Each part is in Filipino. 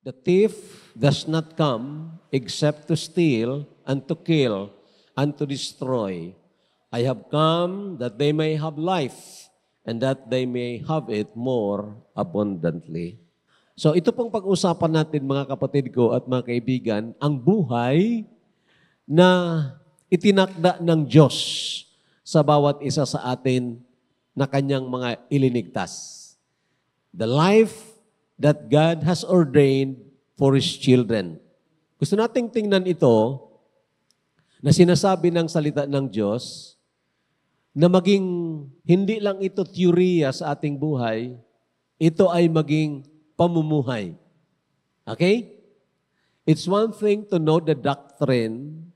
The thief does not come except to steal and to kill and to destroy. I have come that they may have life and that they may have it more abundantly. So ito pong pag-usapan natin mga kapatid ko at mga kaibigan, ang buhay na itinakda ng Diyos sa bawat isa sa atin na kanyang mga ilinigtas. The life that God has ordained for His children. Gusto nating tingnan ito na sinasabi ng salita ng Diyos na maging hindi lang ito teorya sa ating buhay, ito ay maging pamumuhay. Okay? It's one thing to know the doctrine,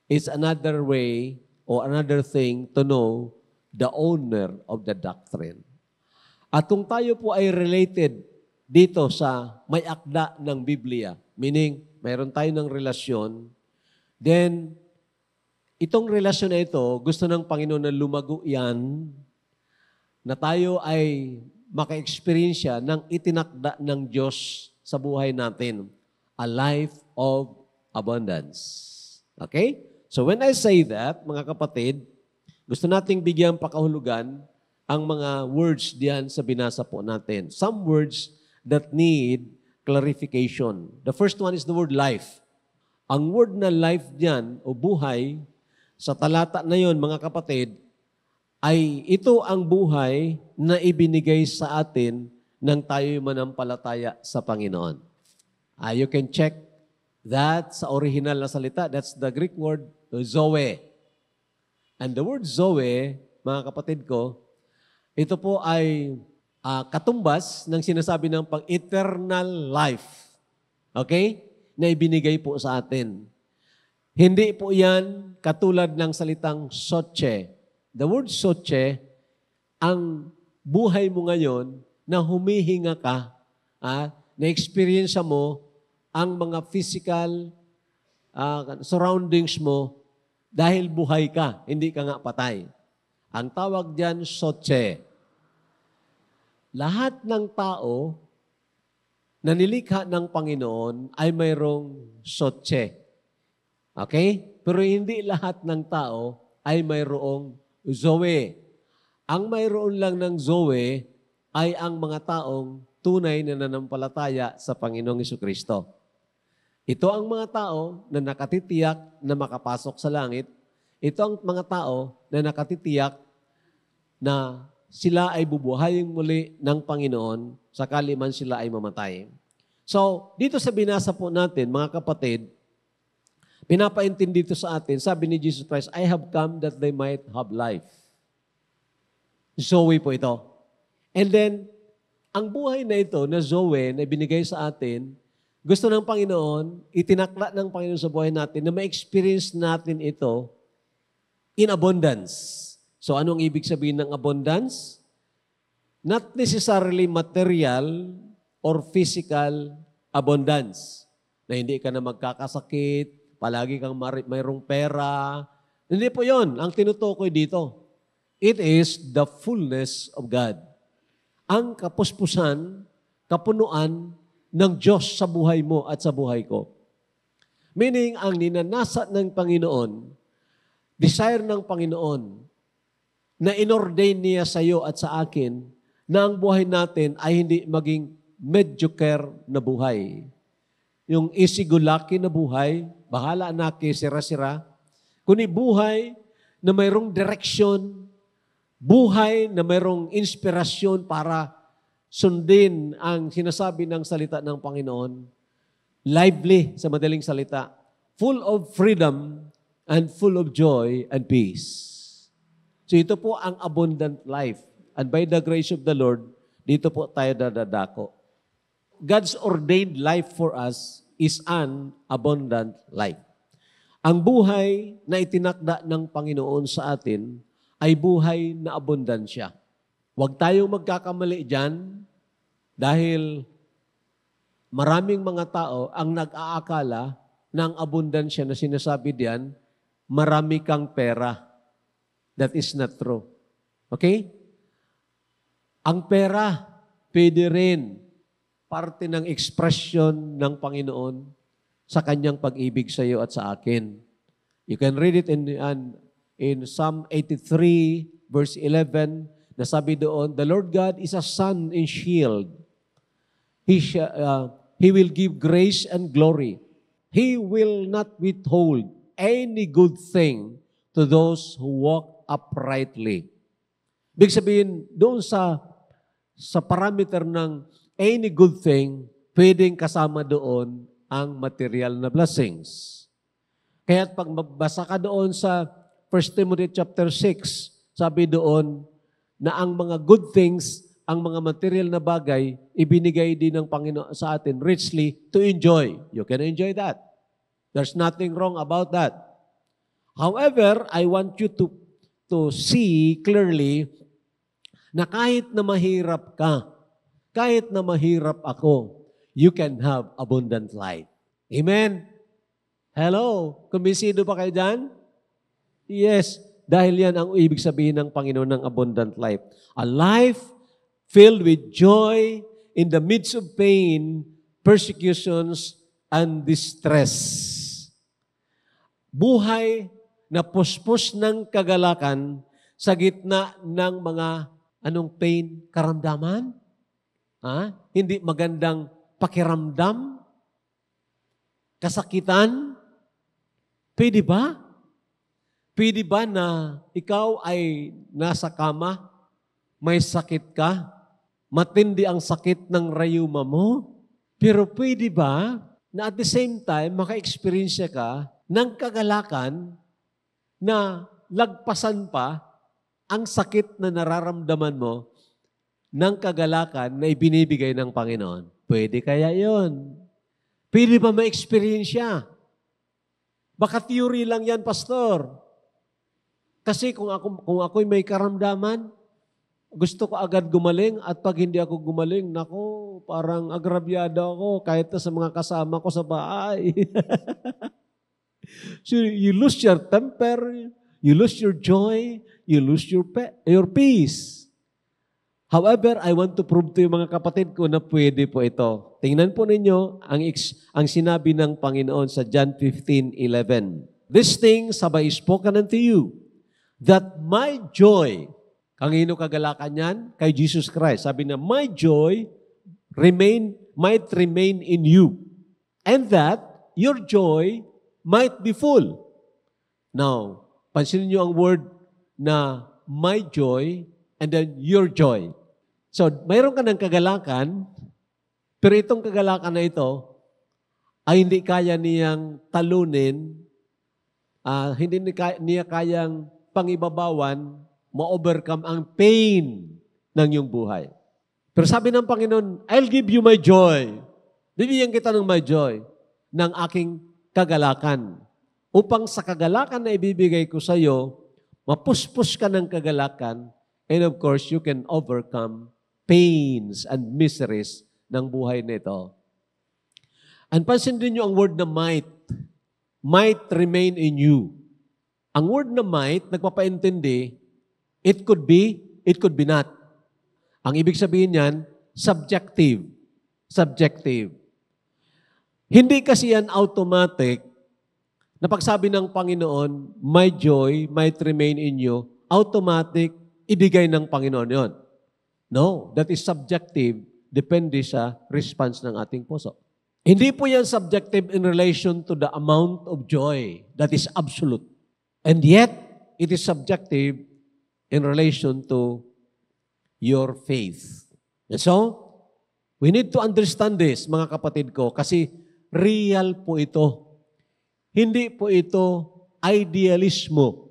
it's another way or another thing to know the owner of the doctrine. At kung tayo po ay related dito sa may akda ng Biblia, meaning mayroon tayo ng relasyon, then itong relasyon na ito, gusto ng Panginoon na lumago yan, na tayo ay maka-experience ng itinakda ng Diyos sa buhay natin, a life of abundance. Okay? So when I say that, mga kapatid, gusto nating bigyan pakahulugan ang mga words diyan sa binasa po natin. Some words that need clarification. The first one is the word life. Ang word na life diyan o buhay, sa talata na yon mga kapatid, ay ito ang buhay na ibinigay sa atin nang tayo'y manampalataya sa Panginoon. You can check that sa original na salita. That's the Greek word Zoe. And the word Zoe, mga kapatid ko, ito po ay katumbas ng sinasabi ng pang-eternal life. Okay? Na ibinigay po sa atin. Hindi po yan katulad ng salitang soche. The word soche, ang buhay mo ngayon na humihinga ka, na-experience mo ang mga physical surroundings mo dahil buhay ka, hindi ka nga patay. Ang tawag diyan, soche. Lahat ng tao na nilikha ng Panginoon ay mayroong soche. Okay? Pero hindi lahat ng tao ay mayroong Zoe. Ang mayroon lang ng Zoe ay ang mga taong tunay na nanampalataya sa Panginoong Jesucristo. Ito ang mga tao na nakatitiyak na makapasok sa langit. Ito ang mga tao na nakatitiyak na sila ay bubuhayin muli ng Panginoon sakali man sila ay mamatay. So, dito sa binasa po natin, mga kapatid, pinapaintindi dito sa atin, sabi ni Jesus Christ, I have come that they might have life. Zoe po ito. And then, ang buhay na ito, na Zoe, na binigay sa atin, gusto ng Panginoon, itinakla ng Panginoon sa buhay natin na ma-experience natin ito in abundance. So, anong ibig sabihin ng abundance? Not necessarily material or physical abundance. Na hindi ka na magkakasakit, palagi kang mayroong pera. Hindi po yon ang tinutukoy dito. It is the fullness of God. Ang kapuspusan, kapunuan ng Diyos sa buhay mo at sa buhay ko. Meaning, ang ninanasa ng Panginoon, desire ng Panginoon, na inordain niya sa iyo at sa akin, na ang buhay natin ay hindi maging mediocre na buhay. Yung easy-go-lucky na buhay, bahala na sira-sira, kundi buhay na mayroong direksyon, buhay na mayroong inspirasyon para sundin ang sinasabi ng salita ng Panginoon, lively sa madaling salita, full of freedom and full of joy and peace. So ito po ang abundant life. And by the grace of the Lord, dito po tayo dadadako. God's ordained life for us is an abundant life. Ang buhay na itinakda ng Panginoon sa atin ay buhay na abundansya. Huwag tayong magkakamali dyan dahil maraming mga tao ang nag-aakala ng abundansya na sinasabi diyan, marami kang pera. That is not true. Okay? Ang pera, pwede rin parte ng expression ng Panginoon sa kanyang pag-ibig sa iyo at sa akin. You can read it in Psalm 83, verse 11, na sabi doon, the Lord God is a sun and shield. He will give grace and glory. He will not withhold any good thing to those who walk uprightly. Ibig sabihin, doon sa parameter ng any good thing, pwedeng kasama doon ang material na blessings. Kaya pag magbasa ka doon sa 1 Timothy chapter 6, sabi doon na ang mga good things, ang mga material na bagay, ibinigay din ng Panginoon sa atin richly to enjoy. You can enjoy that. There's nothing wrong about that. However, I want you to see clearly na kahit na mahirap ka, kahit na mahirap ako, you can have abundant life. Amen? Hello? Kumbinsido ba kayo dyan? Yes. Dahil yan ang ibig sabihin ng Panginoon ng abundant life. A life filled with joy in the midst of pain, persecutions, and distress. Buhay na puspos ng kagalakan sa gitna ng mga pain? Karamdaman? Hindi magandang pakiramdam? Kasakitan? Pwede ba? Pwede ba na ikaw ay nasa kama, may sakit ka, matindi ang sakit ng rayuma mo, pero pwede ba na at the same time maka-experience ka ng kagalakan na lagpasan pa ang sakit na nararamdaman mo ng kagalakan na ibinibigay ng Panginoon? Pwede kaya yon? Pwede ba ma-experience siya? Baka theory lang yan, pastor. Kasi kung ako'y may karamdaman, gusto ko agad gumaling at pag hindi ako gumaling, nako, parang agrabyado ako kahit sa mga kasama ko sa bahay. So you lose your temper, you lose your joy, you lose your peace. However, I want to prove to yung mga kapatid ko na pwede po ito. Tingnan po ninyo ang sinabi ng Panginoon sa John 15:11. These things have I spoken unto you, that my joy, kanino kagalakan yan? Kay Jesus Christ. Sabi na, my joy might remain in you, and that your joy might be full. Now, pansinin niyo ang word na my joy and then your joy. So, mayroon ka ng kagalakan, pero itong kagalakan na ito ay hindi kaya niyang talunin, hindi niya kayang pangibabawan, ma-overcome ang pain ng iyong buhay. Pero sabi ng Panginoon, I'll give you my joy. Bibigyan kita ng my joy, ng aking kagalakan. Upang sa kagalakan na ibibigay ko sa iyo, mapuspos ka ng kagalakan, and of course, you can overcome pains and miseries ng buhay nito. And pansin din nyo ang word na might remain in you. Ang word na might, nagpapaintindi, it could be not. Ang ibig sabihin yan, subjective. Subjective. Hindi kasi yan automatic na pagsabi ng Panginoon, my joy might remain in you, automatic, ibigay ng Panginoon yon. No, that is subjective, depende sa response ng ating puso. Hindi po yan subjective in relation to the amount of joy. That is absolute. And yet, it is subjective in relation to your faith. And so, we need to understand this, mga kapatid ko, kasi real po ito. Hindi po ito idealismo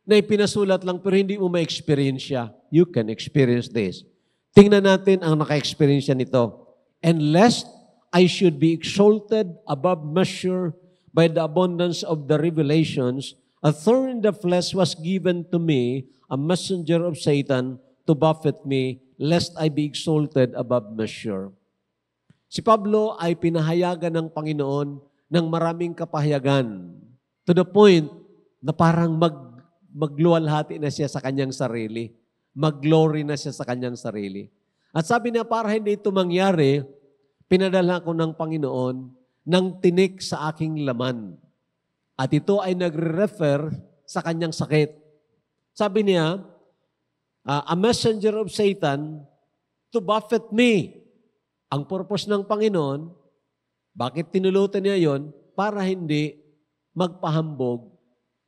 na ipinasulat lang pero hindi mo ma-experience siya. You can experience this. Tingnan natin ang naka-experience nito. And lest I should be exalted above measure by the abundance of the revelations, a thorn in the flesh was given to me, a messenger of Satan, to buffet me, lest I be exalted above measure. Si Pablo ay pinahayagan ng Panginoon ng maraming kapahayagan to the point na parang magluwalhati na siya sa kanyang sarili. Mag-glory na siya sa kanyang sarili. At sabi niya, para hindi ito mangyari, pinadala ko ng Panginoon ng tinik sa aking laman. At ito ay nagre-refer sa kanyang sakit. Sabi niya, a messenger of Satan to buffet me. Ang purpose ng Panginoon, bakit tinulutan niya yon? Para hindi magpahambog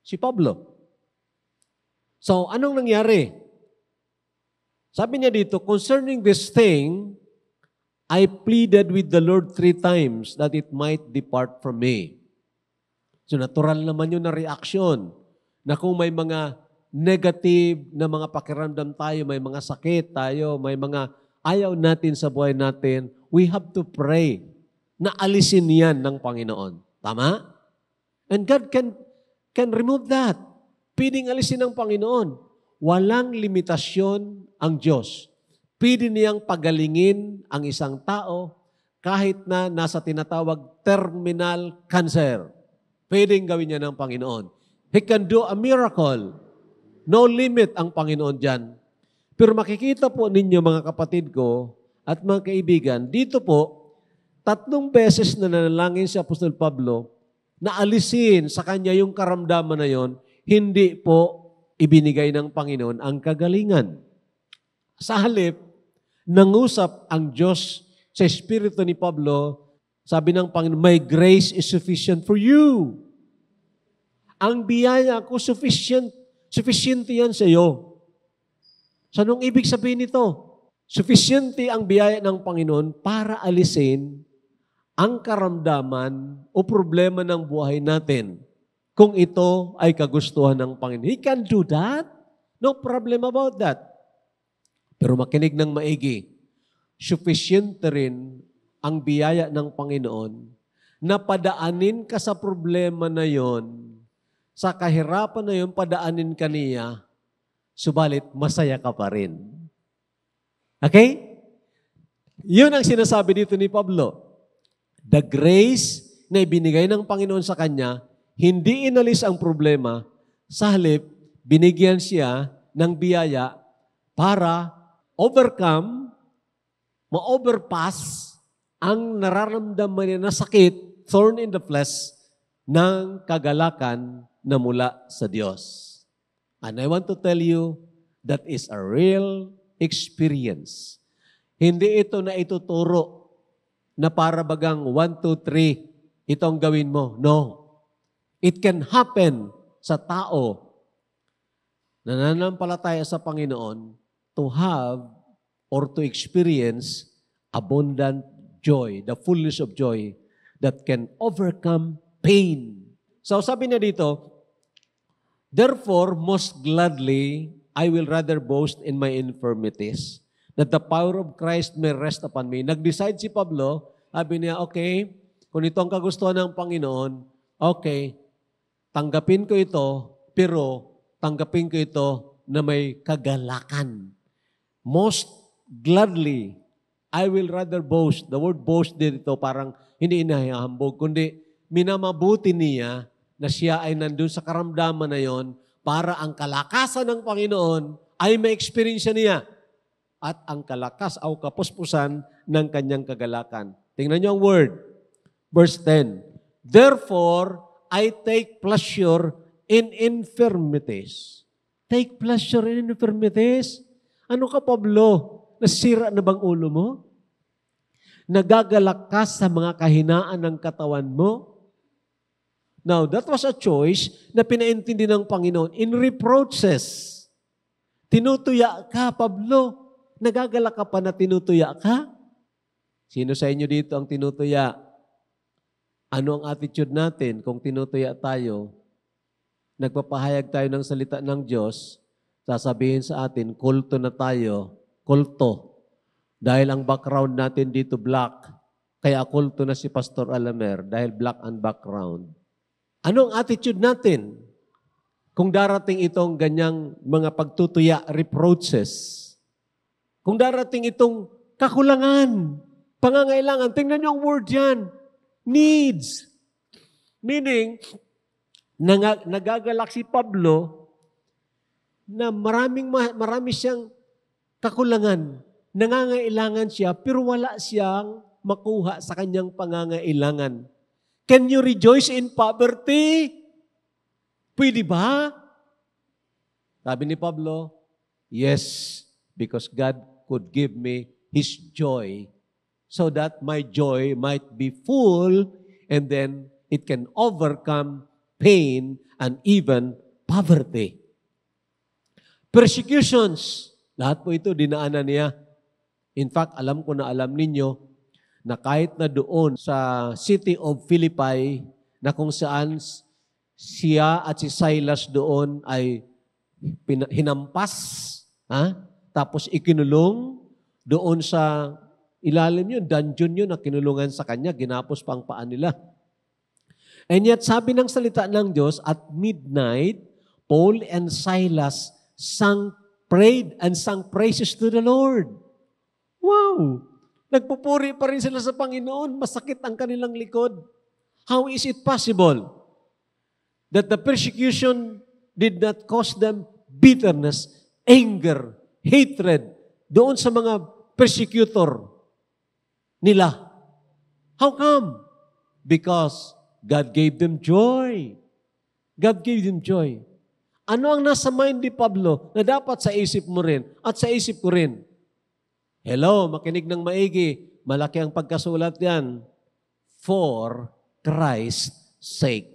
si Pablo. So, anong nangyari? Sabi niya dito, concerning this thing, I pleaded with the Lord 3 times that it might depart from me. So, natural naman yun na reaksyon na kung may mga negative na mga pakiramdam tayo, may mga sakit tayo, may mga ayaw natin sa buhay natin, we have to pray na alisin yan ng Panginoon. Tama? And God can remove that. Pwedeng alisin ng Panginoon. Walang limitasyon ang Diyos. Pwede niyang pagalingin ang isang tao kahit na nasa tinatawag terminal cancer. Pwedeng gawin niya ng Panginoon. He can do a miracle. No limit ang Panginoon dyan. Pero makikita po ninyo mga kapatid ko at mga kaibigan, dito po, 3 beses na nanalangin si Apostol Pablo na alisin sa kanya yung karamdaman na yon, hindi po ibinigay ng Panginoon ang kagalingan. Sa halip, nangusap ang Diyos sa espiritu ni Pablo, sabi ng Panginoon, my grace is sufficient for you. Ang biyaya ko, sufficient yan sa iyo. So, anong ibig sabihin nito? Sufficient ang biyaya ng Panginoon para alisin ang karamdaman o problema ng buhay natin kung ito ay kagustuhan ng Panginoon. He can do that. No problem about that. Pero makinig ng maigi. Sufficient rin ang biyaya ng Panginoon na padaanin ka sa problema na yon, sa kahirapan na yon, padaanin ka niya, subalit masaya ka pa rin. Okay? Yun ang sinasabi dito ni Pablo. The grace na ibinigay ng Panginoon sa kanya, hindi inalis ang problema, sa halip, binigyan siya ng biyaya para overcome, ma-overpass ang nararamdaman niya na sakit, thorn in the flesh, ng kagalakan na mula sa Diyos. And I want to tell you, that is a real experience. Hindi ito na ituturo na para bagang 1, 2, 3, ito ang gawin mo. No. It can happen sa tao na nananampalataya sa Panginoon to have or to experience abundant joy, the fullness of joy that can overcome pain. So sabi niya dito, therefore, most gladly, I will rather boast in my infirmities, that the power of Christ may rest upon me. Nag-decide si Pablo, sabi niya, okay, kung ito ang kagustuhan ng Panginoon, okay, tanggapin ko ito, pero tanggapin ko ito na may kagalakan. Most gladly, I will rather boast. The word boast dito parang hindi inahihambog, kundi minamabuti niya na siya ay nandun sa karamdaman na yon para ang kalakasan ng Panginoon ay ma-experience niya at ang kalakas o kapuspusan ng kanyang kagalakan. Tingnan niyo ang word. Verse 10, therefore, I take pleasure in infirmities. Take pleasure in infirmities? Ano ka, Pablo? Nasira na bang ulo mo? Nagagalak ka sa mga kahinaan ng katawan mo? Now, that was a choice na pinaintindi ng Panginoon in reproaches. Tinutuya ka, Pablo. Nagagalak ka pa na tinutuya ka? Sino sa inyo dito ang tinutuya? Ano ang attitude natin kung tinutuya tayo? Nagpapahayag tayo ng salita ng Diyos, sasabihin sa atin, kulto na tayo, kulto. Dahil ang background natin dito black, kaya kulto na si Pastor Alamer dahil black ang background. Anong attitude natin kung darating itong ganyang mga pagtutuya, reproaches? Kung darating itong kakulangan, pangangailangan, tingnan niyo ang word yan, needs. Meaning, nagagalak si Pablo na marami siyang kakulangan. Nangangailangan siya, pero wala siyang makuha sa kanyang pangangailangan. Can you rejoice in poverty? Pwede ba? Sabi ni Pablo, yes, because God could give me His joy so that my joy might be full and then it can overcome pain and even poverty. Persecutions, lahat po ito dinaanan niya. In fact, alam ko na alam ninyo na kahit na doon sa city of Philippi na kung saan siya at si Silas doon ay hinampas, tapos ikinulong doon sa ilalim yun, dungeon yun na kinulungan sa kanya, ginapos pa ang paan nila. And yet, sabi ng salita ng Diyos, at midnight, Paul and Silas prayed and sang praises to the Lord. Wow! Nagpupuri pa rin sila sa Panginoon. Masakit ang kanilang likod. How is it possible that the persecution did not cause them bitterness, anger, hatred doon sa mga persecutor nila? How come? Because God gave them joy. God gave them joy. Ano ang nasa mind ni Pablo na dapat sa isip mo rin at sa isip ko rin? Hello, makinig ng maigi. Malaki ang pagkasulat yan. For Christ's sake.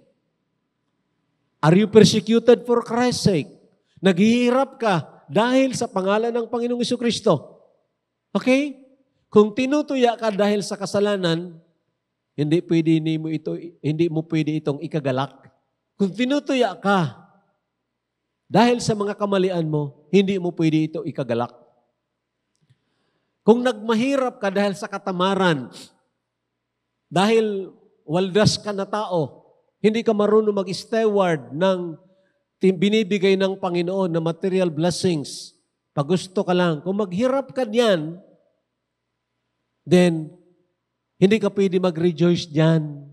Are you persecuted for Christ's sake? Naghihirap ka dahil sa pangalan ng Panginoong Jesucristo. Okay? Kung tinutuya ka dahil sa kasalanan, hindi mo pwede itong ikagalak. Kung tinutuya ka dahil sa mga kamalian mo, hindi mo pwede ito ikagalak. Kung nagmahirap ka dahil sa katamaran, dahil waldas ka na tao, hindi ka marunong mag-steward ng binibigay ng Panginoon na material blessings, pag gusto ka lang, kung maghirap ka diyan, then hindi ka pwede mag-rejoice diyan.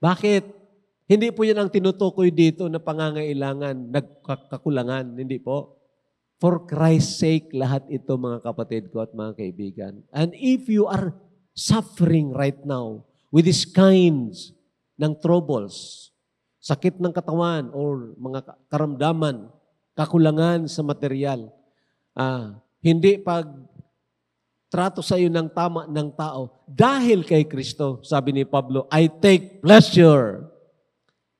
Bakit? Hindi po yan ang tinutukoy dito na pangangailangan, nagkakulangan. Hindi po. For Christ's sake, lahat ito mga kapatid ko at mga kaibigan. And if you are suffering right now with these kinds ng troubles, sakit ng katawan or mga karamdaman, kakulangan sa material, hindi trato sa iyo ng tama ng tao, dahil kay Kristo, sabi ni Pablo, I take pleasure.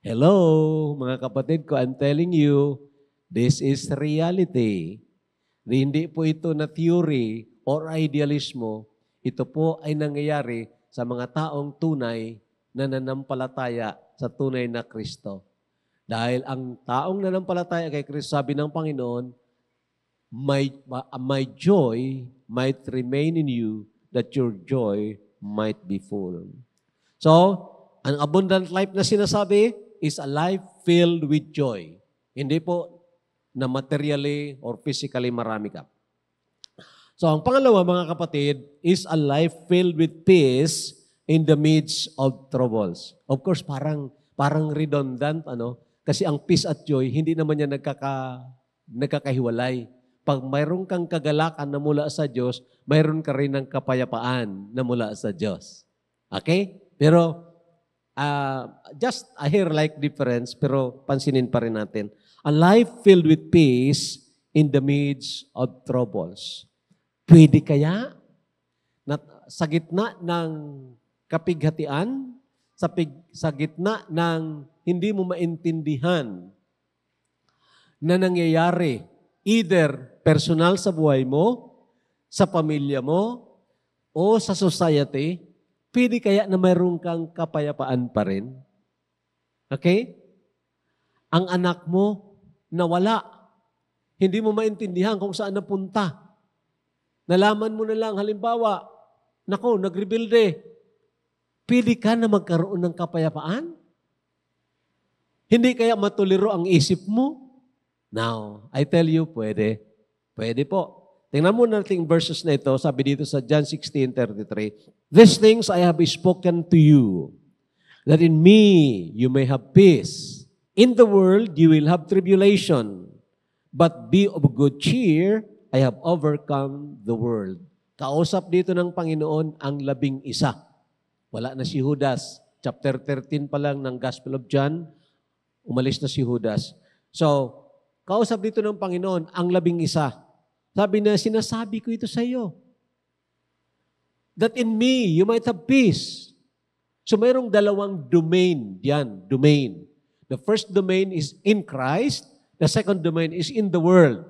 Hello, mga kapatid ko, I'm telling you, this is reality. Hindi po ito na theory or idealismo. Ito po ay nangyayari sa mga taong tunay na nanampalataya sa tunay na Kristo. Dahil ang taong nanampalataya kay Kristo, sabi ng Panginoon, my joy might remain in you, that your joy might be full. So, ang abundant life na sinasabi is a life filled with joy. Hindi po na materially or physically marami ka. So, ang pangalawa, mga kapatid, is a life filled with peace in the midst of troubles. Of course, parang redundant, kasi ang peace at joy, hindi naman yan nagkakahiwalay. Pag mayroon kang kagalakan na mula sa Diyos, mayroon ka rin ng kapayapaan na mula sa Diyos. Okay? Pero, just a hair-like difference, pero pansinin pa rin natin. A life filled with peace in the midst of troubles. Pwede kaya na sa gitna ng kapighatian, sa gitna ng hindi mo maintindihan na nangyayari, either personal sa buhay mo, sa pamilya mo, o sa society, pwede kaya na mayroon kang kapayapaan pa rin? Okay? Ang anak mo nawala. Hindi mo maintindihan kung saan napunta. Nalaman mo na lang, halimbawa, nagrebelde. Pwede ka na magkaroon ng kapayapaan? Hindi kaya matuliro ang isip mo? Now, I tell you, pwede. Pwede po. Tingnan mo natin verses na ito, sabi dito sa John 16:33, These things I have spoken to you, that in me you may have peace. In the world you will have tribulation, but be of good cheer, I have overcome the world. Kausap dito ng Panginoon ang 11. Wala na si Judas. Chapter 13 pa lang ng Gospel of John, umalis na si Judas. So, kausap dito ng Panginoon ang 11. Sabi na, sinasabi ko ito sa iyo. That in me, you might have peace. So, mayroong dalawang domain diyan. Domain. The first domain is in Christ. The second domain is in the world.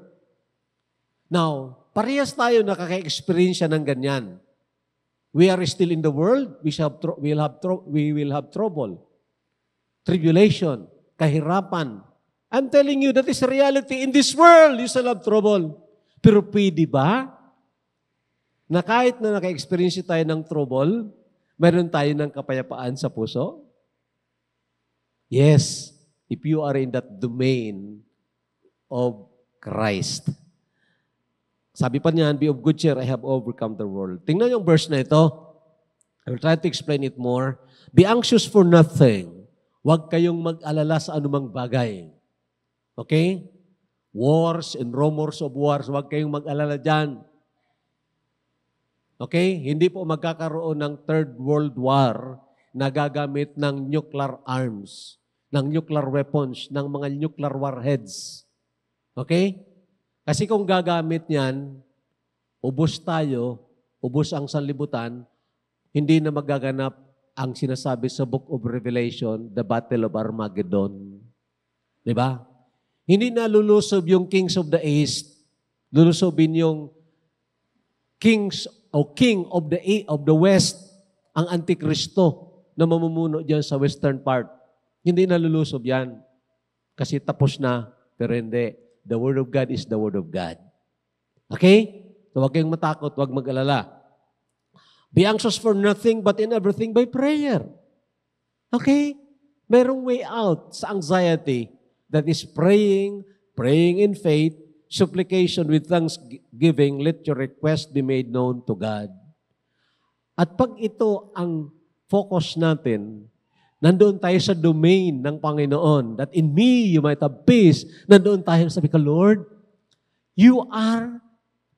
Now, parehas tayo nakaka-experience ng ganyan. We are still in the world. We will have trouble. Tribulation. Kahirapan. I'm telling you, that is reality. In this world, you shall have trouble. Pero pwede ba na kahit na naka-experience tayo ng trouble, meron tayo ng kapayapaan sa puso? Yes, if you are in that domain of Christ. Sabi pa niyan, be of good cheer, I have overcome the world. Tingnan yung verse na ito. I will try to explain it more. Be anxious for nothing. Huwag kayong mag-alala sa anumang bagay. Okay? Wars and rumors of wars, huwag kayong mag-alala dyan. Okay? Hindi po magkakaroon ng Third World War na gagamit ng nuclear arms, ng nuclear weapons, ng mga nuclear warheads. Okay? Kasi kung gagamit niyan, ubos tayo, ubos ang sanlibutan, hindi na magaganap ang sinasabi sa Book of Revelation, the Battle of Armageddon. Diba? Hindi na lulusob yung kings of the east, lulusobin yung kings o king of the west, ang Antikristo na mamumuno diyan sa western part. Hindi na lulusob yan. Kasi tapos na, pero hindi. The Word of God is the Word of God. Okay? So huwag kayong matakot, huwag mag-alala. Be anxious for nothing but in everything by prayer. Okay? Merong way out sa anxiety that is praying in faith, supplication with thanksgiving, let your request be made known to God. At pag ito ang focus natin, nandoon tayo sa domain ng Panginoon, that in me you might have peace. Nandoon tayo, sabi ka, Lord, you are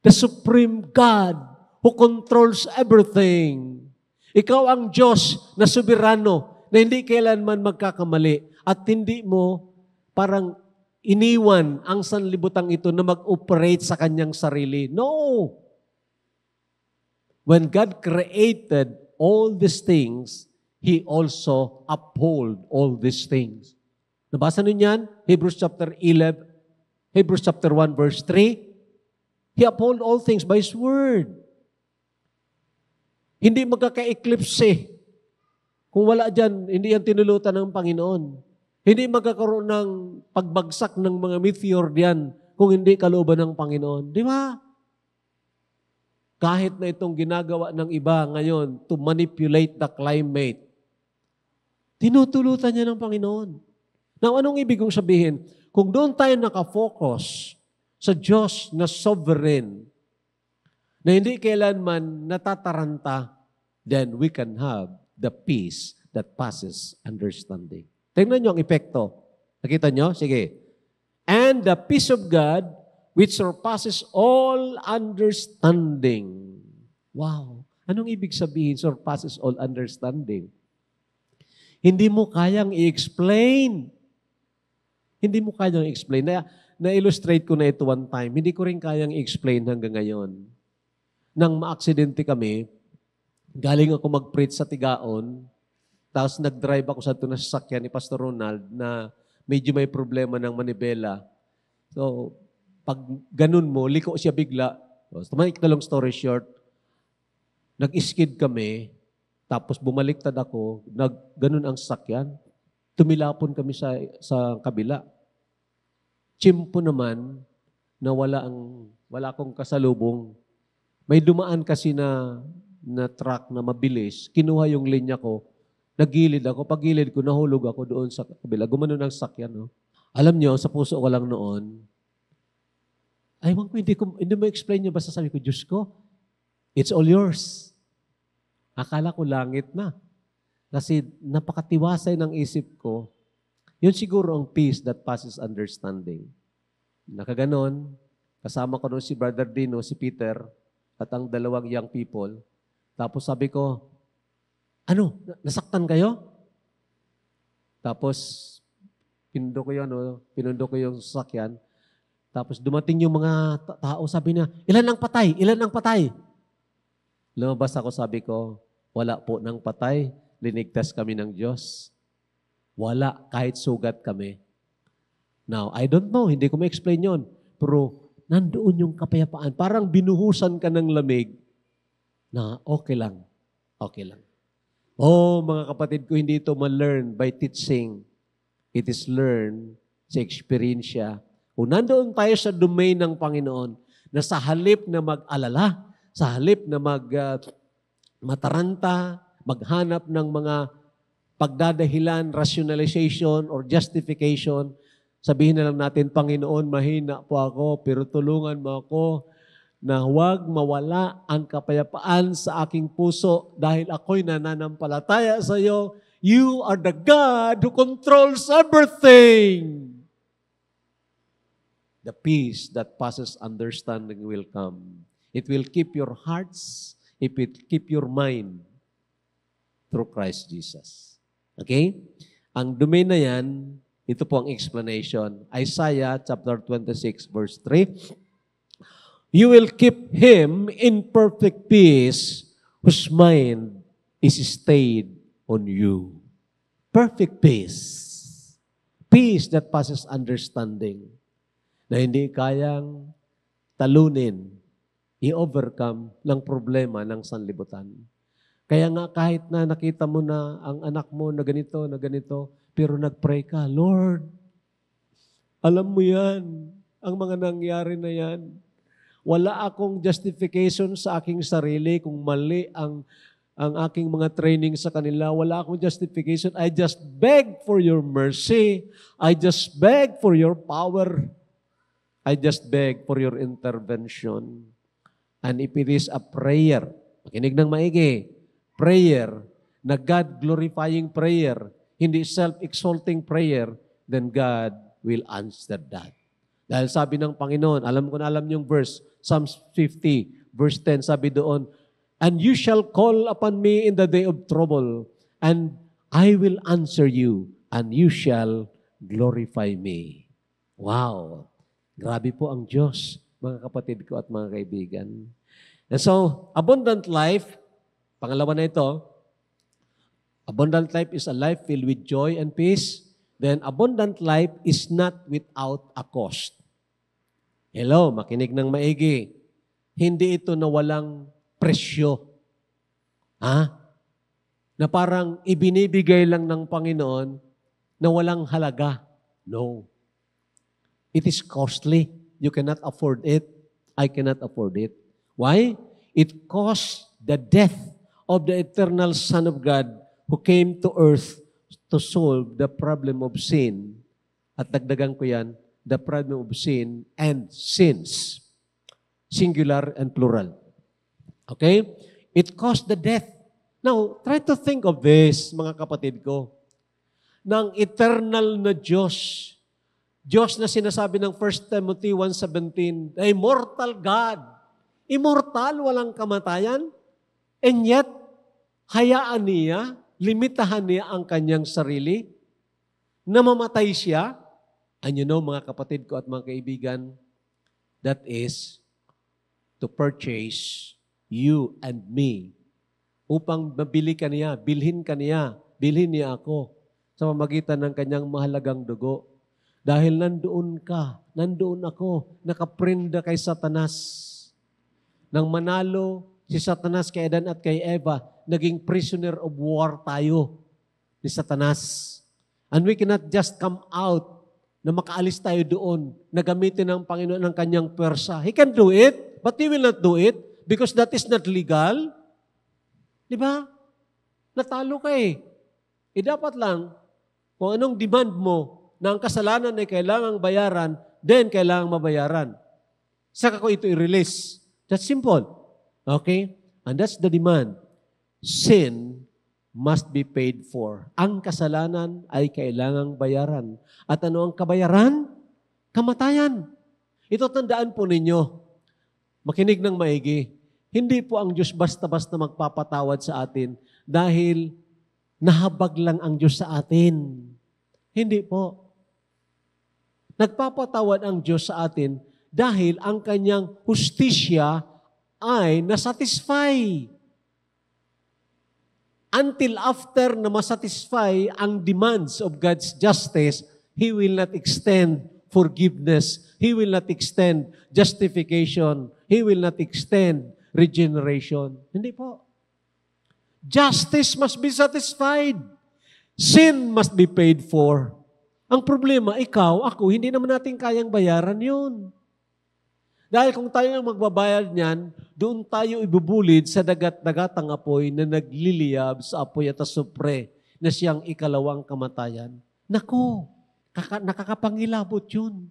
the supreme God who controls everything. Ikaw ang Diyos na soberano, na hindi kailanman magkakamali, at hindi mo parang iniwan ang sanlibutang ito na mag-operate sa kanyang sarili. No! When God created all these things, He also uphold all these things. Nabasa niyo yan? Hebrews chapter 1 verse 3. He uphold all things by His word. Hindi magkaka-eclipse. Kung wala dyan, hindi yan tinulutan ng Panginoon. Hindi magkakaroon ng pagbagsak ng mga meteor diyan kung hindi kalooban ng Panginoon. Di ba? Kahit na itong ginagawa ng iba ngayon to manipulate the climate, tinutulutan niya ng Panginoon. Now, anong ibig kong sabihin? Kung doon tayo nakafocus sa Diyos na sovereign, na hindi kailanman natataranta, then we can have the peace that passes understanding. Tingnan niyo ang epekto. Nakita niyo? Sige. And the peace of God, which surpasses all understanding. Wow! Anong ibig sabihin, surpasses all understanding? Hindi mo kayang i-explain. Hindi mo kayang i-explain. Na-illustrate ko na ito one time. Hindi ko rin kayang i-explain hanggang ngayon. Nang ma-aksidente kami, galing ako mag-preach sa Tigaon, tapos nag-drive ako sa sasakyan ni Pastor Ronald na medyo may problema ng manibela. So, pag ganun mo, liko siya bigla. So, make the long story short, nag-skid kami, tapos bumaliktad ako, ganun ang sasakyan. Tumilapon kami sa kabila. Chimpo naman na wala akong kasalubong. May dumaan kasi na truck na mabilis. Kinuha yung linya ko. Nagilid ako. Pag gilid ko, nahulog ako doon sa kabila. Gumanon ang sasakyan. No? Alam nyo, sa puso ko lang noon, ay, hindi mo explain nyo, basta sabi ko, Diyos ko, it's all yours. Akala ko langit na. Kasi napakatiwasay ng isip ko, yun siguro ang peace that passes understanding. Nakaganon, kasama ko noon si Brother Dino, si Peter, at ang dalawang young people. Tapos sabi ko, ano, nasaktan kayo? Tapos, pinundo ko yung sasakyan. Tapos dumating yung mga tao, sabi niya, ilan ang patay? Ilan ang patay? Lumabas ako, sabi ko, wala po ng patay. Linigtas kami ng Diyos. Wala, kahit sugat kami. Now, I don't know, hindi ko ma-explain yun. Pero nandoon yung kapayapaan. Parang binuhusan ka ng lamig na okay lang. Okay lang. Oh, mga kapatid ko, hindi ito ma-learn by teaching. It is learned sa experience. Kung nandoon tayo sa domain ng Panginoon, na sa halip na mag-alala, sa halip na mataranta, maghanap ng mga pagdadahilan, rationalization, or justification, sabihin na lang natin, Panginoon, mahina po ako, pero tulungan mo ako na huwag mawala ang kapayapaan sa aking puso dahil ako'y nananampalataya sa iyo. You are the God who controls everything. The peace that passes understanding will come. It will keep your hearts, it will keep your mind through Christ Jesus. Okay? Ang domain na yan, ito po ang explanation. Isaiah chapter 26 verse 3. You will keep him in perfect peace whose mind is stayed on you. Perfect peace. Peace that passes understanding. Na hindi kayang talunin, i-overcome ng problema ng sanlibutan. Kaya nga kahit na nakita mo na ang anak mo na ganito, pero nag-pray ka, Lord, alam mo yan, ang mga nangyari na yan. Wala akong justification sa aking sarili kung mali ang aking mga training sa kanila. Wala akong justification. I just beg for your mercy. I just beg for your power. I just beg for your intervention. And if it is a prayer, makinig ng maigi, prayer, na God-glorifying prayer, hindi self-exalting prayer, then God will answer that. Dahil sabi ng Panginoon, alam ko na alam yung verse, Psalms 50, verse 10, sabi doon, and you shall call upon me in the day of trouble, and I will answer you, and you shall glorify me. Wow! Grabe po ang Diyos, mga kapatid ko at mga kaibigan. And so, abundant life, pangalawa na ito, abundant life is a life filled with joy and peace. Then, abundant life is not without a cost. Hello, makinig ng maigi. Hindi ito na walang presyo. Na parang ibinibigay lang ng Panginoon na walang halaga. No. It is costly. You cannot afford it. I cannot afford it. Why? It cost the death of the eternal Son of God who came to earth to solve the problem of sin. At dagdagan ko yan, the problem of sin and sins. Singular and plural. Okay? It cost the death. Now, try to think of this, mga kapatid ko. Ng eternal na Diyos. Diyos na sinasabi ng 1 Timothy 1:17, the immortal God. Immortal, walang kamatayan. And yet, hayaan niya, limitahan niya ang kanyang sarili, na mamatay siya. And you know, mga kapatid ko at mga kaibigan, that is to purchase you and me upang mabili ka niya, bilhin niya ako sa pamamagitan ng kanyang mahalagang dugo. Dahil nandoon ka, nandoon ako, nakaprinda kay Satanas. Nang manalo si Satanas kay Adan at kay Eva, naging prisoner of war tayo ni Satanas. And we cannot just come out na makaalis tayo doon, na gamitin ng Panginoon ang kanyang pwersa. He can do it, but He will not do it because that is not legal. Di ba? Natalo ka eh. Dapat lang, kung anong demand mo na ang kasalanan ay kailangang bayaran, then kailangang mabayaran. Saka ko ito i-release. That's simple. Okay? And that's the demand. Sin must be paid for. Ang kasalanan ay kailangang bayaran. At ano ang kabayaran? Kamatayan. Ito tandaan po ninyo. Makinig ng maigi. Hindi po ang Diyos basta-basta magpapatawad sa atin dahil nahabag lang ang Diyos sa atin. Hindi po. Nagpapatawad ang Diyos sa atin dahil ang kanyang hustisya ay nasatisfy. Until after na masatisfy ang demands of God's justice, He will not extend forgiveness. He will not extend justification. He will not extend regeneration. Hindi po. Justice must be satisfied. Sin must be paid for. Ang problema, ikaw, ako, hindi naman natin kayang bayaran yun. Dahil kung tayo ang magbabayad niyan, doon tayo ibubulid sa dagat-dagatang apoy na nagliliyab sa apoy at asupre na siyang ikalawang kamatayan. Naku, nakakapangilabot yun.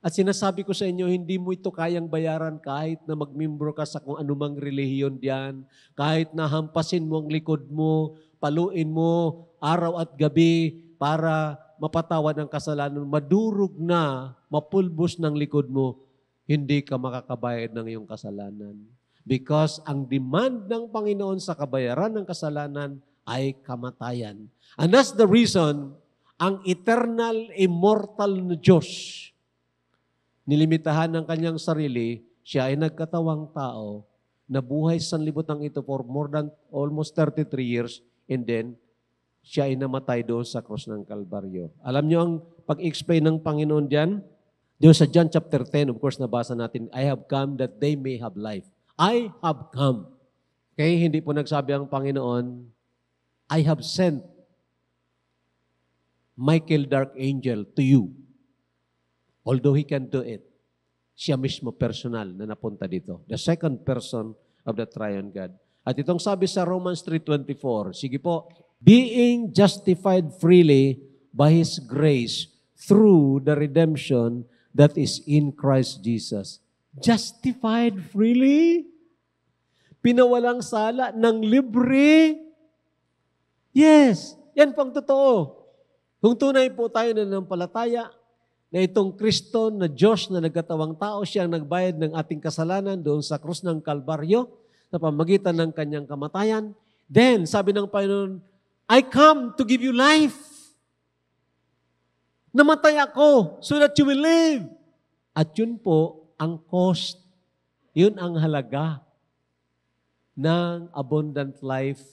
At sinasabi ko sa inyo, hindi mo ito kayang bayaran kahit na magmimbro ka sa kung anumang relihiyon diyan, kahit na hampasin mo ang likod mo, paluin mo araw at gabi para mapatawad ang kasalanan, madurog na, mapulbos ng likod mo, hindi ka makakabayad ng iyong kasalanan. Because ang demand ng Panginoon sa kabayaran ng kasalanan ay kamatayan. And that's the reason, ang eternal, immortal na Diyos, nilimitahan ng kanyang sarili, siya ay nagkatawang tao, nabuhay sa sanlibutan ito for more than almost 33 years, and then, siya ay namatay doon sa krus ng Kalbaryo. Alam niyo ang pag-explain ng Panginoon diyan? Doon sa John chapter 10, of course, nabasa natin, I have come that they may have life. I have come. Okay, hindi po nagsabi ang Panginoon, I have sent Michael Dark Angel to you. Although He can do it, siya mismo personal na napunta dito. The second person of the Triune God. At itong sabi sa Romans 3:24, sige po, being justified freely by His grace through the redemption that is in Christ Jesus. Justified freely? Pinawalang sala ng libre? Yes, yan pang totoo. Kung tunay po tayo na nanampalataya na itong Kristo na Diyos na nagkatawang tao, siyang nagbayad ng ating kasalanan doon sa krus ng Kalbaryo sa pamagitan ng kanyang kamatayan, then, sabi ng Panginoon, I come to give you life. Namatay ako so that you will live. At yun po ang cost. Yun ang halaga ng abundant life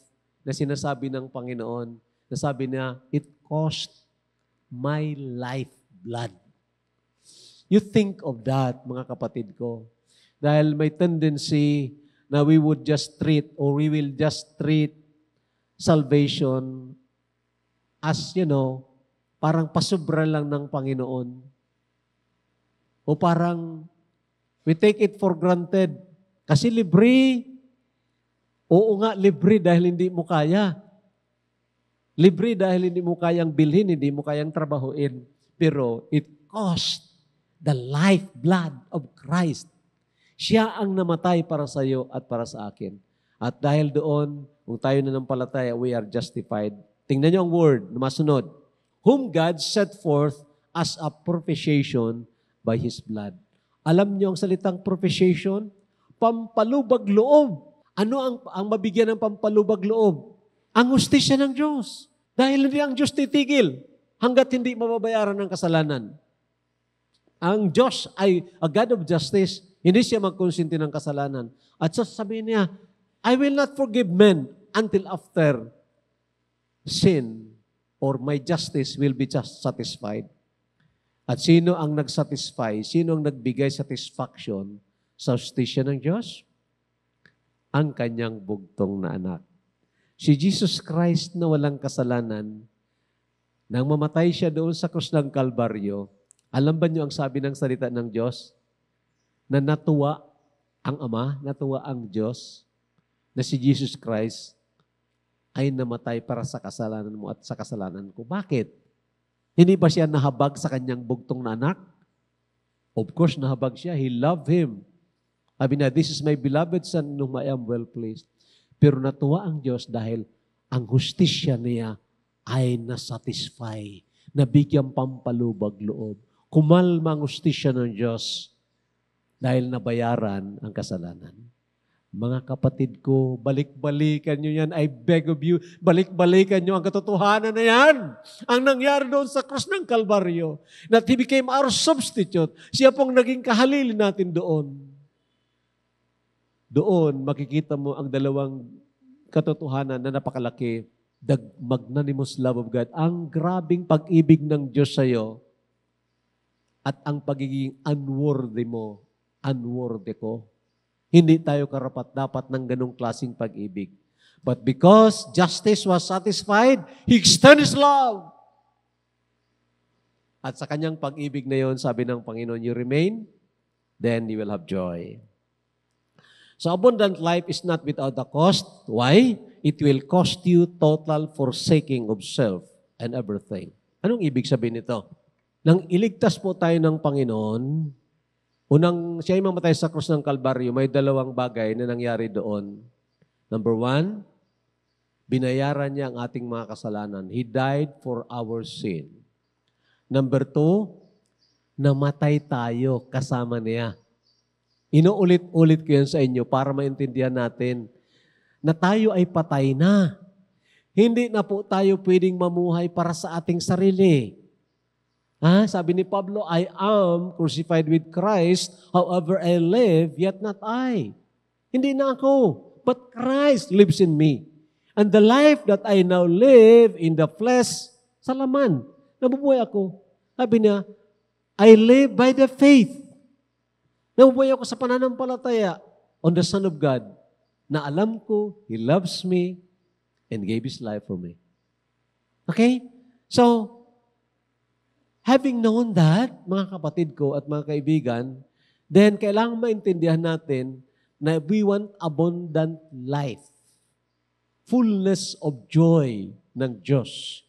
na sinasabi ng Panginoon. Nasabi niya, it cost my lifeblood. You think of that, mga kapatid ko. Dahil may tendency na we would just treat or we will just treat salvation as, parang pasubra lang ng Panginoon. O parang we take it for granted. Kasi libre. Oo nga, libre dahil hindi mo kaya. Libre dahil hindi mo kayang bilhin, hindi mo kayang trabahuin. Pero it cost the lifeblood of Christ. Siya ang namatay para sa iyo at para sa akin. At dahil doon, kung tayo nanampalataya, we are justified. Tingnan niyo ang word na masunod. Whom God set forth as a propitiation by His blood. Alam niyo ang salitang propitiation? Pampalubag loob. Ano ang mabigyan ng pampalubag loob? Ang hustisya ng Diyos. Dahil hindi ang Diyos titigil hanggat hindi mababayaran ng kasalanan. Ang Diyos ay a God of justice. Hindi siya magkonsinti ng kasalanan. At sasabihin niya, I will not forgive men until after sin or my justice will be just satisfied. At sino ang nagsatisfy? Sino ang nagbigay satisfaction sa hustisya ng Diyos? Ang kanyang bugtong na anak. Si Jesus Christ na walang kasalanan, nang mamatay siya doon sa krus ng Kalbaryo, alam ba niyo ang sabi ng salita ng Diyos? Na natuwa ang Ama, natuwa ang Diyos, na si Jesus Christ ay namatay para sa kasalanan mo at sa kasalanan ko. Bakit? Hindi ba siya nahabag sa kanyang bugtong na anak? Of course, nahabag siya. He loved him. Sabi na, this is my beloved son in whom I am well pleased. Pero natuwa ang Diyos dahil ang hustisya niya ay nasatisfy, nabigyan pampalubag loob. Kumalma ang hustisya ng Diyos dahil nabayaran ang kasalanan. Mga kapatid ko, balik-balikan nyo yan. I beg of you, balik-balikan nyo ang katotohanan na yan. Ang nangyari doon sa krus ng Kalbaryo, that He became our substitute. Siya pong naging kahalili natin doon. Doon, makikita mo ang dalawang katotohanan na napakalaki. The magnanimous love of God. Ang grabing pag-ibig ng Diyos sa iyo at ang pagiging unworthy mo, unworthy ko. Hindi tayo karapat-dapat ng ganong klaseng pag-ibig. But because justice was satisfied, He extended His love. At sa kanyang pag-ibig na yon, sabi ng Panginoon, you remain, then you will have joy. So abundant life is not without a cost. Why? It will cost you total forsaking of self and everything. Anong ibig sabihin nito? Nang iligtas po tayo ng Panginoon, unang siya ay mamatay sa krus ng Kalbaryo, may dalawang bagay na nangyari doon. Number one, binayaran niya ang ating mga kasalanan. He died for our sin. Number two, namatay tayo kasama niya. Inuulit-ulit ko yan sa inyo para maintindihan natin na tayo ay patay na. Hindi na po tayo pwedeng mamuhay para sa ating sarili. Sabi ni Pablo, I am crucified with Christ, however I live, yet not I. Hindi na ako, but Christ lives in me. And the life that I now live in the flesh, sa laman, nabubuhay ako. Sabi niya, I live by the faith. Nabubuhay ako sa pananampalataya on the Son of God, na alam ko, He loves me and gave His life for me. Okay? So, having known that, mga kapatid ko at mga kaibigan, then kailangan maintindihan natin na we want abundant life, fullness of joy ng Diyos.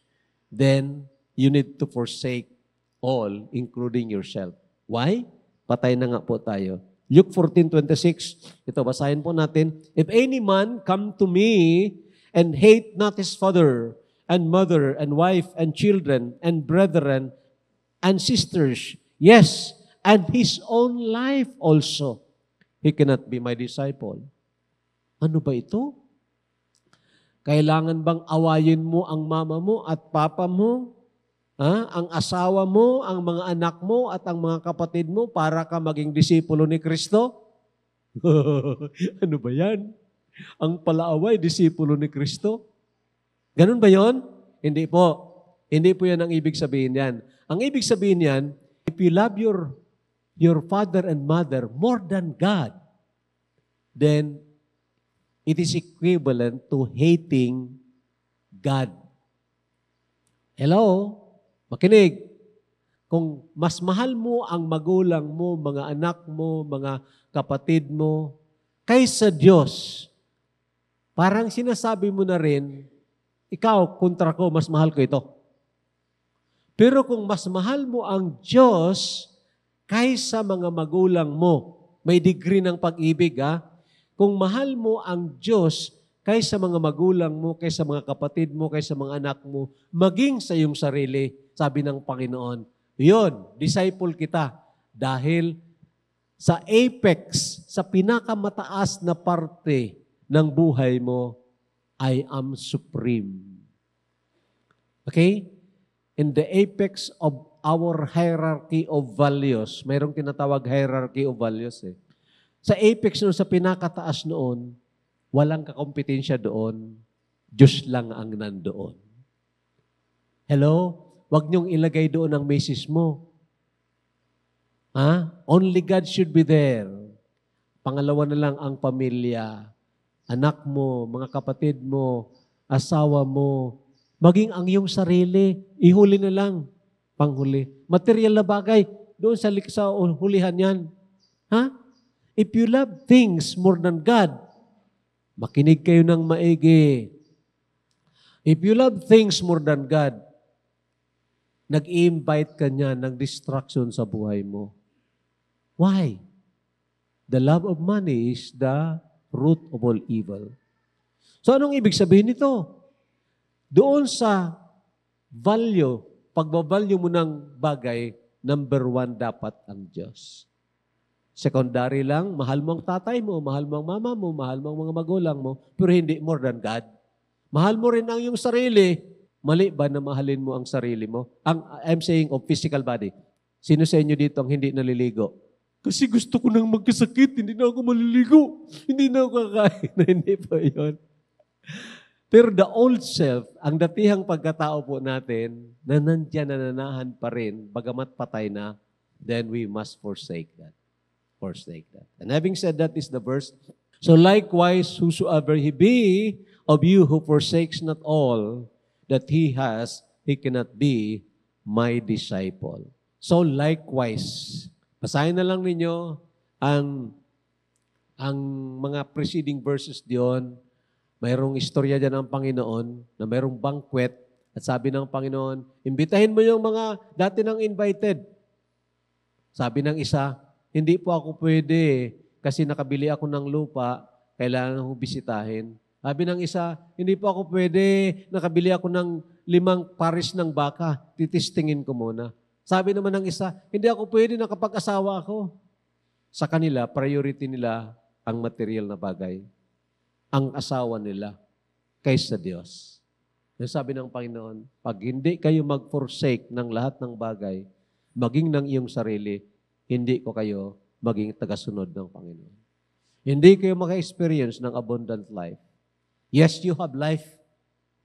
Then, you need to forsake all, including yourself. Why? Patay na nga po tayo. Luke 14:26, ito basahin po natin. If any man come to me and hate not his father and mother and wife and children and brethren and sisters, yes, and his own life also, he cannot be my disciple. Ano ba ito? Kailangan bang awayin mo ang mama mo at papa mo? Ang asawa mo, ang mga anak mo at ang mga kapatid mo para ka maging disipulo ni Kristo? Ano ba yan? Ang palaaway, disipulo ni Kristo? Ganun ba yon? Hindi po. Hindi po yan ang ibig sabihin yan. Ang ibig sabihin yan, if you love your father and mother more than God, then it is equivalent to hating God. Hello? Makinig. Kung mas mahal mo ang magulang mo, mga anak mo, mga kapatid mo, kaysa Diyos, parang sinasabi mo na rin, ikaw, kontra ko, mas mahal ko ito. Pero kung mas mahal mo ang Diyos kaysa mga magulang mo, may degree ng pag-ibig, Kung mahal mo ang Diyos kaysa mga magulang mo, kaysa mga kapatid mo, kaysa mga anak mo, maging sa iyong sarili, sabi ng Panginoon, yun, disciple kita. Dahil sa apex, sa pinakamataas na parte ng buhay mo, I am supreme. Okay? In the apex of our hierarchy of values, mayroong tinatawag hierarchy of values Sa apex noon, sa pinakataas noon, walang kakompetensya doon, Diyos lang ang nandoon. Hello? Huwag niyong ilagay doon ang message mo. Only God should be there. Pangalawa na lang ang pamilya, anak mo, mga kapatid mo, asawa mo, maging ang iyong sarili, ihuli na lang, panghuli. Material na bagay, doon sa hulihan yan. If you love things more than God, makinig kayo ng maigi. If you love things more than God, nag-i-invite ka niya ng distraction sa buhay mo. Why? The love of money is the root of all evil. So anong ibig sabihin nito? Doon sa pagbavalue mo ng bagay, number one dapat ang Diyos. Secondary lang, mahal mo ang tatay mo, mahal mo ang mama mo, mahal mo ang mga magulang mo, pero hindi more than God. Mahal mo rin ang iyong sarili. Mali ba na mahalin mo ang sarili mo? I'm saying of physical body. Sino sa inyo dito ang hindi naliligo? Kasi gusto ko nang magkasakit, hindi na ako maliligo. Hindi na ako kakain. Hindi po yun. Pero the old self, ang datihang pagkatao po natin, na nandiyan nananahan pa rin, bagamat patay na, then we must forsake that. Forsake that. And having said that is the verse, so likewise, whosoever he be of you who forsakes not all that he has, he cannot be my disciple. So likewise, basahin na lang ninyo ang mga preceding verses diyon. Mayroong istorya dyan ng Panginoon na mayroong banquet at sabi ng Panginoon, imbitahin mo yung mga dati nang invited. Sabi ng isa, hindi po ako pwede kasi nakabili ako ng lupa, kailangan kong bisitahin. Sabi ng isa, hindi po ako pwede, nakabili ako ng 5 pares ng baka, titistingin ko muna. Sabi naman ng isa, hindi ako pwede, nakapag-asawa ako. Sa kanila, priority nila ang material na bagay. Ang asawa nila kaysa Diyos. Sabi ng Panginoon, pag hindi kayo mag-forsake ng lahat ng bagay, maging ng iyong sarili, hindi ko kayo maging tagasunod ng Panginoon. Hindi kayo maka-experience ng abundant life. Yes, you have life,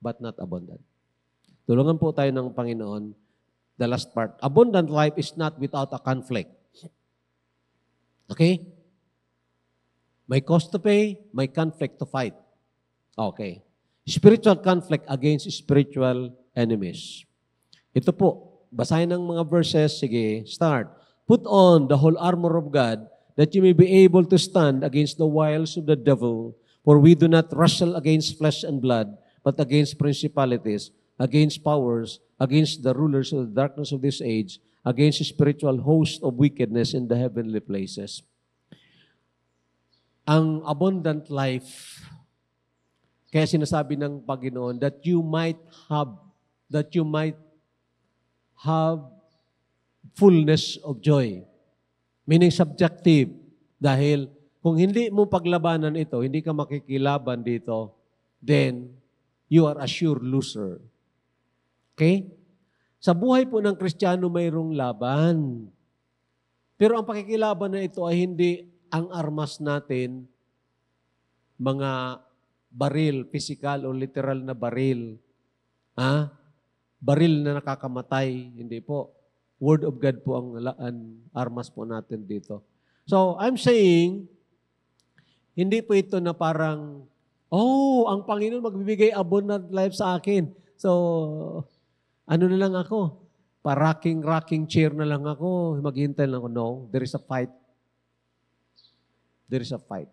but not abundant. Tulungan po tayo ng Panginoon. The last part. Abundant life is not without a conflict. Okay? May cost to pay, may conflict to fight. Okay. Spiritual conflict against spiritual enemies. Ito po, basahin ng mga verses. Sige, start. Put on the whole armor of God that you may be able to stand against the wiles of the devil. For we do not wrestle against flesh and blood, but against principalities, against powers, against the rulers of the darkness of this age, against the spiritual host of wickedness in the heavenly places. Ang abundant life, kaya sinasabi ng Panginoon that you might have fullness of joy. Meaning subjective. Dahil kung hindi mo paglabanan ito, hindi ka makikilaban dito, then you are a sure loser. Okay? Sa buhay po ng Kristiyano mayroong laban. Pero ang pakikilaban na ito ay hindi ang armas natin, mga baril, physical o literal na baril. Baril na nakakamatay. Hindi po. Word of God po ang armas po natin dito. So, I'm saying, hindi po ito na parang, ang Panginoon magbibigay abundant life sa akin. So, ano na lang ako? Rocking chair na lang ako. Maghintay lang ako. No, there is a fight. There is a fight.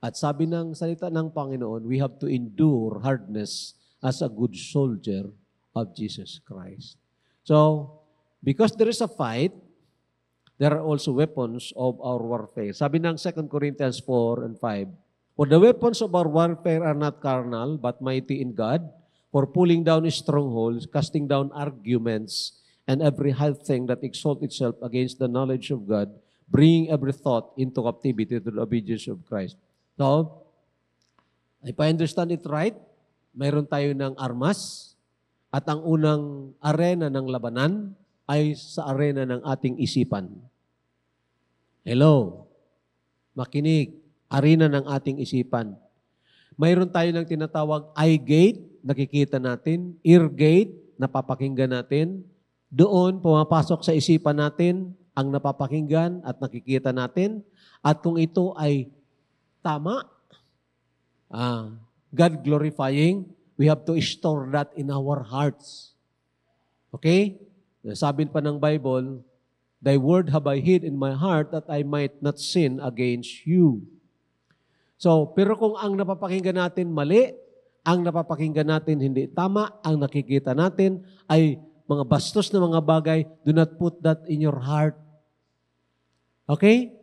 At sabi ng salita ng Panginoon, we have to endure hardness as a good soldier of Jesus Christ. So, because there is a fight, there are also weapons of our warfare. Sabi ng 2 Corinthians 4 and 5, for the weapons of our warfare are not carnal, but mighty in God, for pulling down strongholds, casting down arguments, and every high thing that exalts itself against the knowledge of God, bringing every thought into captivity to the obedience of Christ. So, if I understand it right, mayroon tayo ng armas, at ang unang arena ng labanan ay sa arena ng ating isipan. Hello? Makinig. Arena ng ating isipan. Mayroon tayo ng tinatawag eye gate, nakikita natin, ear gate, napapakinggan natin. Doon, pumapasok sa isipan natin ang napapakinggan at nakikita natin. At kung ito ay tama, God-glorifying, we have to store that in our hearts. Okay? Sabi pa ng Bible, thy word have I hid in my heart that I might not sin against you. So, pero kung ang napapakinggan natin mali, ang napapakinggan natin hindi tama, ang nakikita natin ay mga bastos na mga bagay, do not put that in your heart. Okay?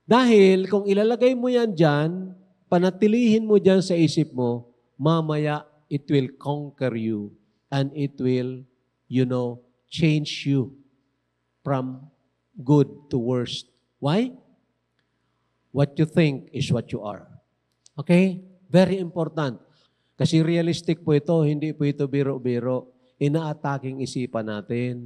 Dahil kung ilalagay mo yan dyan, panatilihin mo dyan sa isip mo, mamaya it will conquer you and it will, change you from good to worst. Why? What you think is what you are. Okay? Very important. Kasi realistic po ito, hindi po ito biro-biro. Ina-attacking isipan natin.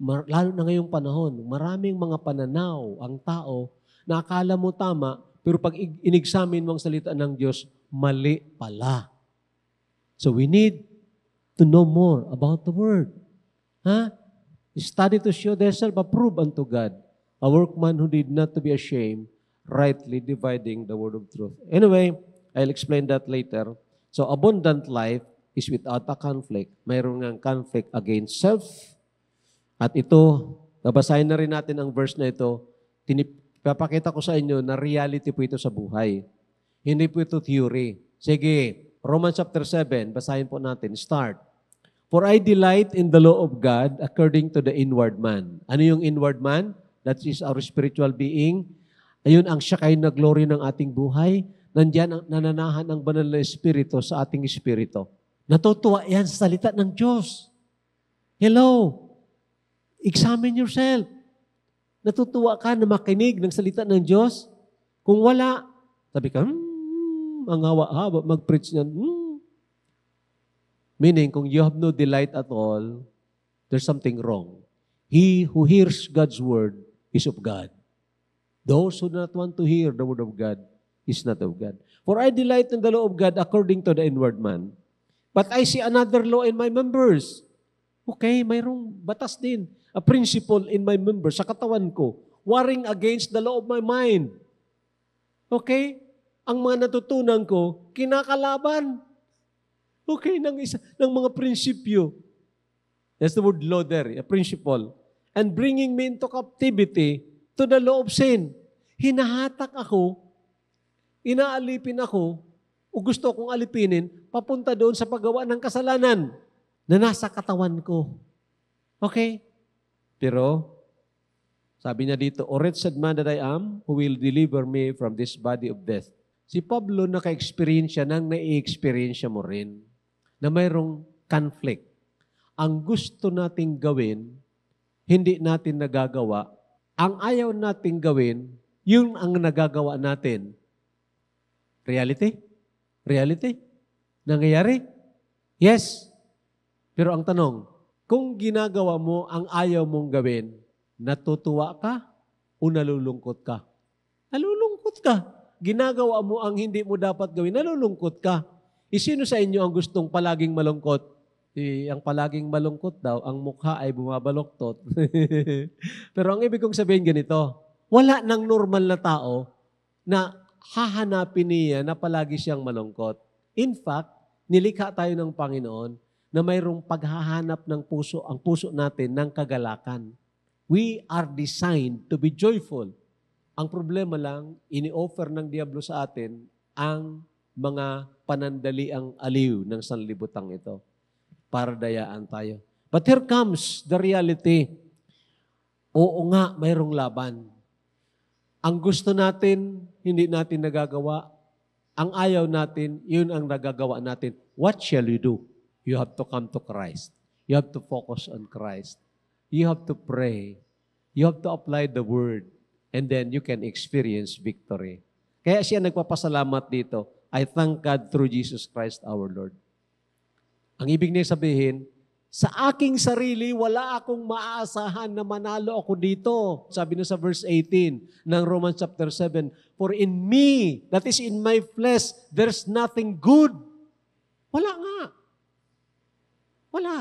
Lalo na ngayong panahon, maraming mga pananaw ang tao na akala mo tama, pero pag in-examine mo ang salita ng Diyos, mali pala. So we need to know more about the Word. Study to show thyself approved unto God, a workman who did not to be ashamed, rightly dividing the word of truth. Anyway, I'll explain that later. So, abundant life is without a conflict. Mayroon ng conflict against self. At ito, babasahin na rin natin ang verse na ito. Papakita ko sa inyo na reality po ito sa buhay. Hindi po ito theory. Sige, Romans chapter 7, basahin po natin. Start. For I delight in the law of God according to the inward man. Ano yung inward man? That is our spiritual being. Ayun ang Shekinah na glory ng ating buhay. Nandiyan ang nananahan ng banal na espiritu sa ating espiritu. Natutuwa yan sa salita ng Diyos. Hello? Examine yourself. Natutuwa ka na makinig ng salita ng Diyos? Kung wala, sabi ka, ang hawa-hawa, mag-preach niyan, Meaning, kung you have no delight at all, there's something wrong. He who hears God's word is of God. Those who do not want to hear the word of God is not of God. For I delight in the law of God according to the inward man. But I see another law in my members. Okay, mayroong batas din. A principle in my members, sa katawan ko, warring against the law of my mind. Okay? Ang mga natutunan ko, kinakalaban. Okay, ng mga prinsipyo. That's the word law there, a principle. And bringing me into captivity to the law of sin. Hinahatak ako, inaalipin ako, o gusto akong alipinin, papunta doon sa paggawa ng kasalanan na nasa katawan ko. Okay? Pero, sabi niya dito, O wretched man that I am, who will deliver me from this body of death. Si Pablo naka-experience siya nang na-experience mo rin na mayroong conflict. Ang gusto nating gawin, hindi natin nagagawa. Ang ayaw nating gawin, yun ang nagagawa natin. Reality? Reality? Nangyayari? Yes. Pero ang tanong, kung ginagawa mo ang ayaw mong gawin, natutuwa ka o nalulungkot ka? Nalulungkot ka. Ginagawa mo ang hindi mo dapat gawin, nalulungkot ka. Sino sa inyo ang gustong palaging malungkot? Ang palaging malungkot daw, ang mukha ay bumabaloktot. Pero ang ibig kong sabihin ganito, wala nang normal na tao na hahanapin niya na palagi siyang malungkot. In fact, nilikha tayo ng Panginoon na mayroong paghahanap ng puso, ang puso natin ng kagalakan. We are designed to be joyful. Ang problema lang, ini-offer ng diablo sa atin ang mga panandaliang aliw ng sanlibutang ito para dayaan tayo. But here comes the reality. Oo nga, mayroong laban. Ang gusto natin, hindi natin nagagawa. Ang ayaw natin, yun ang nagagawa natin. What shall you do? You have to come to Christ. You have to focus on Christ. You have to pray. You have to apply the word. And then you can experience victory. Kaya siya nagpapasalamat dito. I thank God through Jesus Christ our Lord. Ang ibig niya sabihin, sa aking sarili, wala akong maaasahan na manalo ako dito. Sabi na sa verse 18 ng Romans chapter 7, For in me, that is in my flesh, there's nothing good. Wala nga. Wala.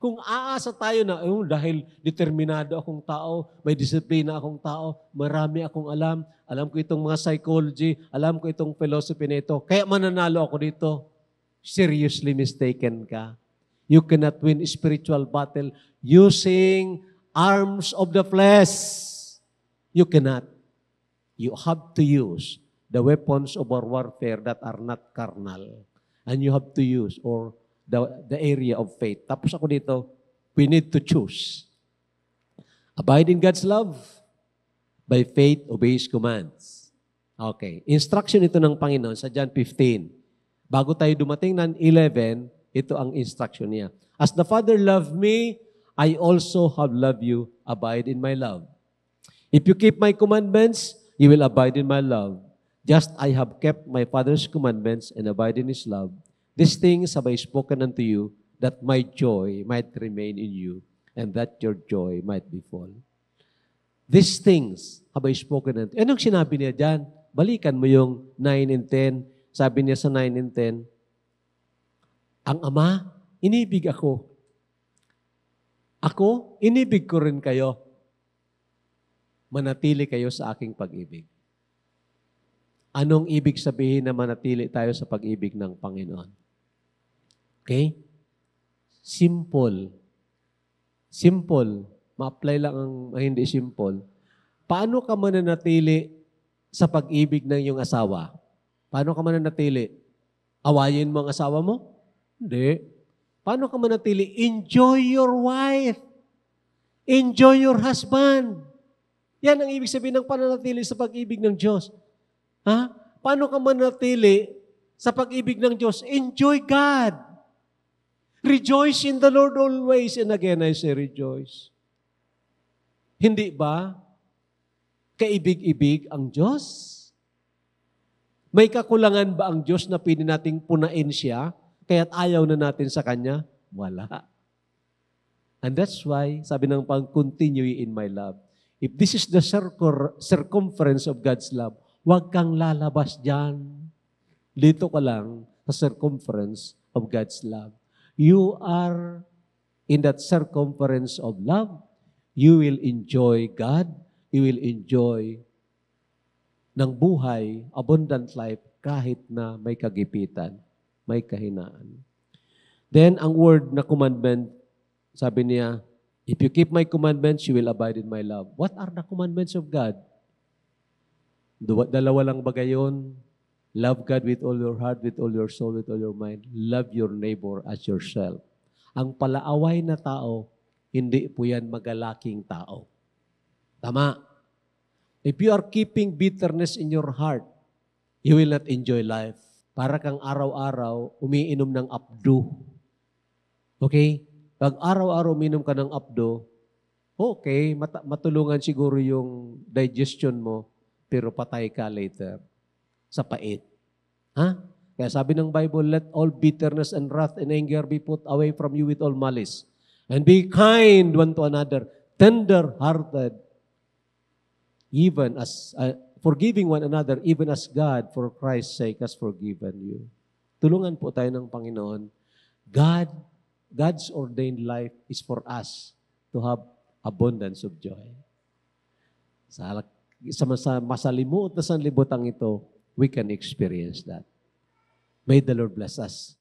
Kung aasa tayo na, dahil determinado akong tao, may disiplina akong tao, marami akong alam ko itong mga psychology, alam ko itong philosophy na ito, kaya mananalo ako dito. Seriously mistaken ka. You cannot win spiritual battle using arms of the flesh. You cannot. You have to use the weapons of our warfare that are not carnal. And you have to use the area of faith. Tapos ako dito, we need to choose. Abide in God's love. By faith, obey His commands. Okay. Instruction ito ng Panginoon sa John 15. Bago tayo dumating ng 11, ito ang instruction niya. As the Father loved me, I also have loved you. Abide in my love. If you keep my commandments, you will abide in my love, just I have kept my Father's commandments and abide in his love. These things have I spoken unto you, that my joy might remain in you, and that your joy might be full. These things have I spoken unto you. Anong sinabi niya dyan? Balikan mo yung 9 and 10. Sabi niya sa 9 and 10, ang Ama, inibig ako. Ako, inibig ko rin kayo. Manatili kayo sa aking pag-ibig. Anong ibig sabihin na manatili tayo sa pag-ibig ng Panginoon? Okay? Simple. Simple. Ma-apply lang ang hindi simple. Paano ka mananatili sa pag-ibig ng iyong asawa? Paano ka mananatili? Awayin mo ang asawa mo? Hindi. Paano ka manatili? Enjoy your wife. Enjoy your husband. Yan ang ibig sabihin ng pananatili sa pag-ibig ng Diyos. Ha? Paano ka manatili sa pag-ibig ng Diyos? Enjoy God. Rejoice in the Lord always. And again, I say rejoice. Hindi ba kaibig-ibig ang Diyos? May kakulangan ba ang Diyos na pwede nating punain siya, kaya't ayaw na natin sa Kanya? Wala. And that's why, sabi ng pang-continue in my love. If this is the circumference of God's love, huwag kang lalabas dyan. Dito ka lang sa circumference of God's love. You are in that circumference of love. You will enjoy God. You will enjoy ng buhay, abundant life, kahit na may kagipitan, may kahinaan. Then, ang word na commandment, sabi niya, if you keep my commandments, you will abide in my love. What are the commandments of God? Dalawa lang ba gayon? Love God with all your heart, with all your soul, with all your mind. Love your neighbor as yourself. Ang palaaway na tao, hindi po yan magalaking tao. Tama. If you are keeping bitterness in your heart, you will not enjoy life. Para kang araw-araw umiinom ng apdo. Okay? Pag araw-araw umiinom ka ng apdo, okay, matulungan siguro yung digestion mo, pero patay ka later sa pait. Ha? Kaya sabi ng Bible, let all bitterness and wrath and anger be put away from you with all malice. And be kind one to another, tender-hearted, even as forgiving one another, even as God, for Christ's sake, has forgiven you. Tulungan po tayo ng Panginoon. God's ordained life is for us to have abundance of joy. Sa masalimuot na sanlibutan ito, we can experience that. May the Lord bless us.